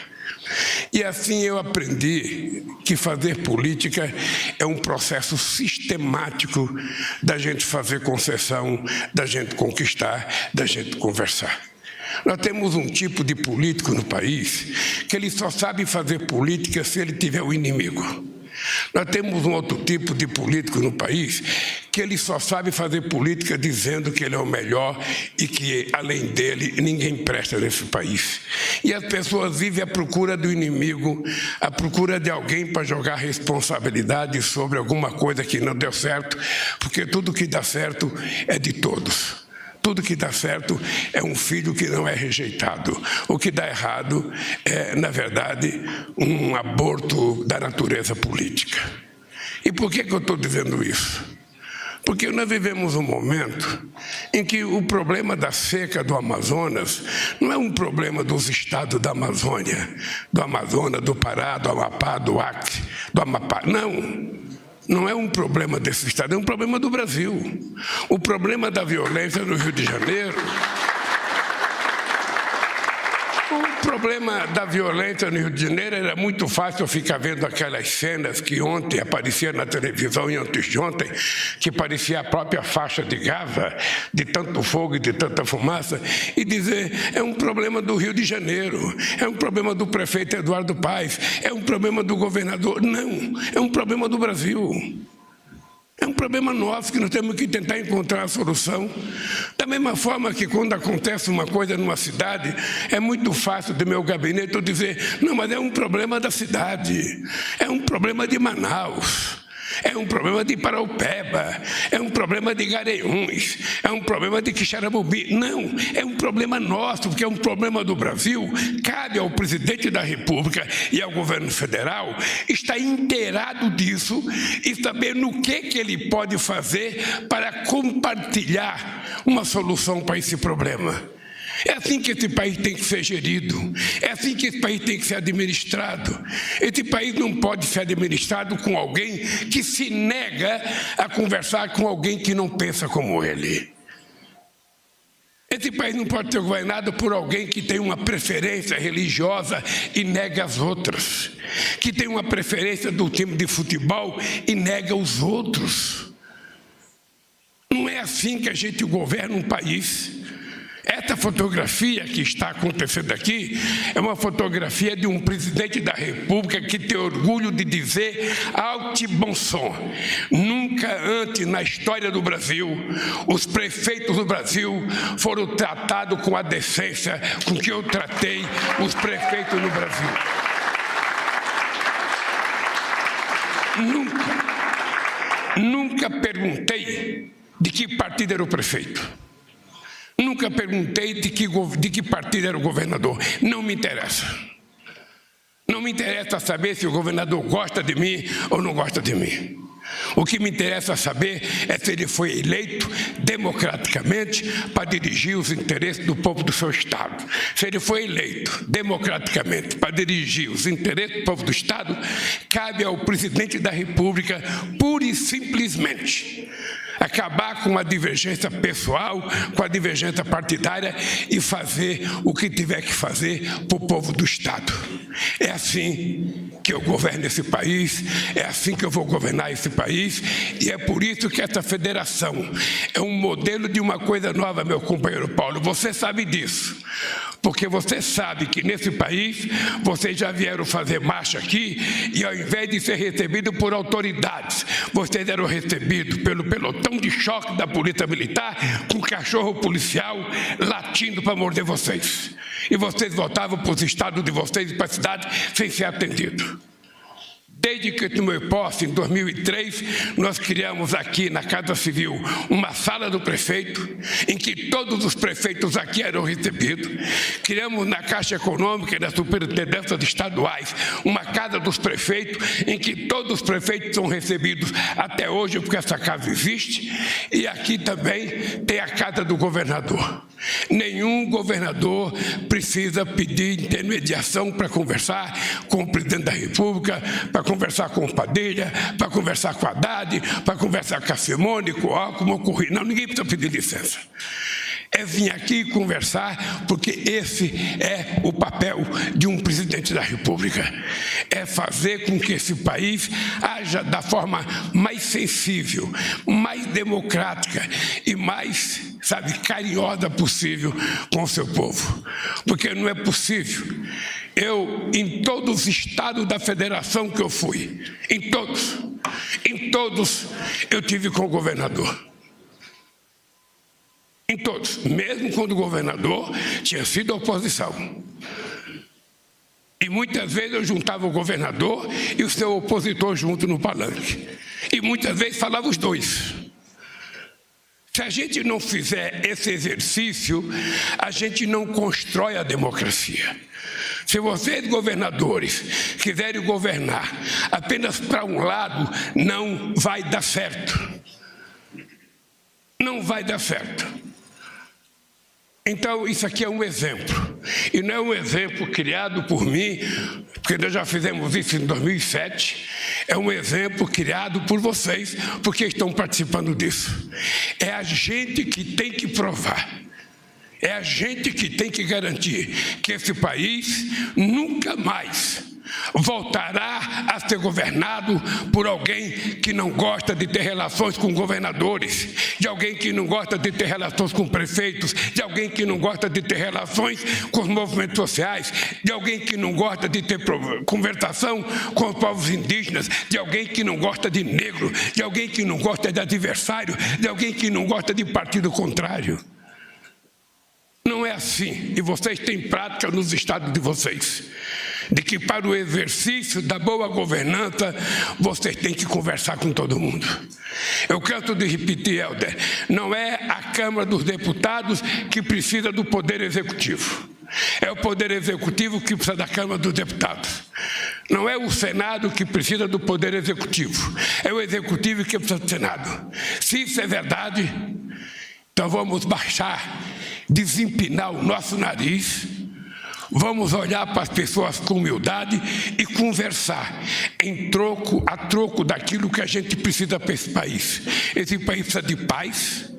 E assim eu aprendi que fazer política é um processo sistemático da gente fazer concessão, da gente conquistar, da gente conversar. Nós temos um tipo de político no país que ele só sabe fazer política se ele tiver o inimigo. Nós temos um outro tipo de político no país que ele só sabe fazer política dizendo que ele é o melhor e que, além dele, ninguém presta nesse país. E as pessoas vivem à procura do inimigo, à procura de alguém para jogar responsabilidade sobre alguma coisa que não deu certo, porque tudo que dá certo é de todos. Tudo que dá certo é um filho que não é rejeitado. O que dá errado é, na verdade, um aborto da natureza política. E por que eu estou dizendo isso? Porque nós vivemos um momento em que o problema da seca do Amazonas não é um problema dos estados da Amazônia, do Amazonas, do Pará, do Amapá, do Acre, do Amapá. Não é um problema desse estado, é um problema do Brasil. O problema da violência no Rio de Janeiro... O problema da violência no Rio de Janeiro era muito fácil eu ficar vendo aquelas cenas que ontem apareciam na televisão e antes de ontem, que parecia a própria faixa de Gaza, de tanto fogo e de tanta fumaça, e dizer, é um problema do Rio de Janeiro, é um problema do prefeito Eduardo Paes, é um problema do governador. Não, é um problema do Brasil. É um problema nosso que nós temos que tentar encontrar a solução. Da mesma forma que quando acontece uma coisa numa cidade, é muito fácil do meu gabinete eu dizer, não, mas é um problema da cidade, é um problema de Manaus, é um problema de Paraupeba, é um problema de Garanhuns, é um problema de Quixeramobim. Não, é um problema nosso, porque é um problema do Brasil. Cabe ao presidente da República e ao governo federal estar inteirado disso e saber no que ele pode fazer para compartilhar uma solução para esse problema. É assim que esse país tem que ser gerido, é assim que esse país tem que ser administrado. Esse país não pode ser administrado com alguém que se nega a conversar com alguém que não pensa como ele. Esse país não pode ser governado por alguém que tem uma preferência religiosa e nega as outras, que tem uma preferência do time de futebol e nega os outros. Não é assim que a gente governa um país. Essa fotografia que está acontecendo aqui é uma fotografia de um presidente da República que tem orgulho de dizer alto e bom som. Nunca antes na história do Brasil, os prefeitos do Brasil foram tratados com a decência com que eu tratei os prefeitos no Brasil. Nunca perguntei de que partido era o prefeito. Nunca perguntei de que partido era o governador. Não me interessa. Não me interessa saber se o governador gosta de mim ou não gosta de mim. O que me interessa saber é se ele foi eleito democraticamente para dirigir os interesses do povo do seu Estado. Se ele foi eleito democraticamente para dirigir os interesses do povo do Estado, cabe ao presidente da República, pura e simplesmente, acabar com a divergência pessoal, com a divergência partidária e fazer o que tiver que fazer para o povo do Estado. É assim que eu governo esse país, é assim que eu vou governar esse país, e é por isso que essa federação é um modelo de uma coisa nova, meu companheiro Paulo. Você sabe disso, porque você sabe que nesse país vocês já vieram fazer marcha aqui e ao invés de ser recebido por autoridades, vocês eram recebidos pelo pelotão de choque da Polícia Militar com cachorro policial latindo para morder vocês. E vocês voltavam para os estados de vocês e para a cidade sem ser atendidos. Desde que tomei posse, em 2003, nós criamos aqui na Casa Civil uma sala do prefeito, em que todos os prefeitos aqui eram recebidos. Criamos na Caixa Econômica e na Superintendência Estaduais uma casa dos prefeitos, em que todos os prefeitos são recebidos até hoje, porque essa casa existe. E aqui também tem a casa do governador. Nenhum governador precisa pedir intermediação para conversar com o presidente da República, para conversar com o Padilha, para conversar com a Haddad, para conversar com a Simone, com o Alckmin, com o Rio. Não, ninguém precisa pedir licença. É vir aqui conversar, porque esse é o papel de um presidente da República. É fazer com que esse país haja da forma mais sensível, mais democrática e mais, carinhosa possível com o seu povo. Porque não é possível. Eu, em todos os estados da federação que eu fui, em todos, eu tive com o governador. Em todos, mesmo quando o governador tinha sido oposição. E muitas vezes eu juntava o governador e o seu opositor junto no palanque. E muitas vezes falava os dois. Se a gente não fizer esse exercício, a gente não constrói a democracia. Se vocês, governadores, quiserem governar apenas para um lado, não vai dar certo. Não vai dar certo. Então, isso aqui é um exemplo. E não é um exemplo criado por mim, porque nós já fizemos isso em 2007. É um exemplo criado por vocês, porque estão participando disso. É a gente que tem que provar. É a gente que tem que garantir que esse país nunca mais voltará a ser governado por alguém que não gosta de ter relações com governadores, de alguém que não gosta de ter relações com prefeitos, de alguém que não gosta de ter relações com os movimentos sociais, de alguém que não gosta de ter conversação com os povos indígenas, de alguém que não gosta de negro, de alguém que não gosta de adversário, de alguém que não gosta de partido contrário. Não é assim, e vocês têm prática nos estados de vocês, de que para o exercício da boa governança, vocês têm que conversar com todo mundo. Eu canso de repetir, Helder, não é a Câmara dos Deputados que precisa do Poder Executivo. É o Poder Executivo que precisa da Câmara dos Deputados. Não é o Senado que precisa do Poder Executivo. É o Executivo que precisa do Senado. Se isso é verdade, então vamos baixar, desempinar o nosso nariz, vamos olhar para as pessoas com humildade e conversar a troco daquilo que a gente precisa para esse país. Esse país precisa de paz,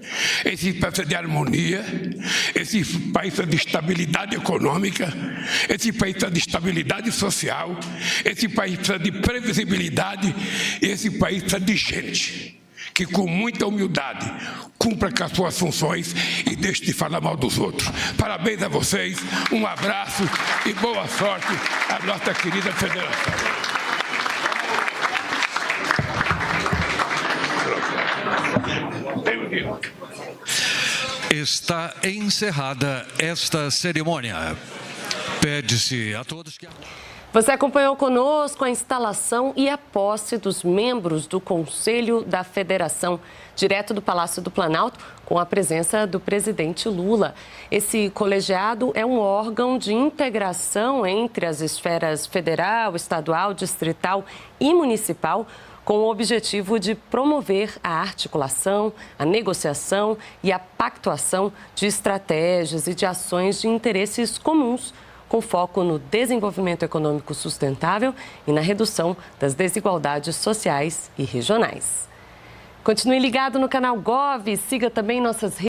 esse país precisa de harmonia, esse país precisa de estabilidade econômica, esse país precisa de estabilidade social, esse país precisa de previsibilidade, esse país precisa de gente que com muita humildade cumpra com as suas funções e deixe de falar mal dos outros. Parabéns a vocês, um abraço e boa sorte à nossa querida federação. Está encerrada esta cerimônia. Pede-se a todos que... Você acompanhou conosco a instalação e a posse dos membros do Conselho da Federação, direto do Palácio do Planalto, com a presença do presidente Lula. Esse colegiado é um órgão de integração entre as esferas federal, estadual, distrital e municipal, com o objetivo de promover a articulação, a negociação e a pactuação de estratégias e de ações de interesses comuns, com foco no desenvolvimento econômico sustentável e na redução das desigualdades sociais e regionais. Continue ligado no canal Gov, siga também nossas redes.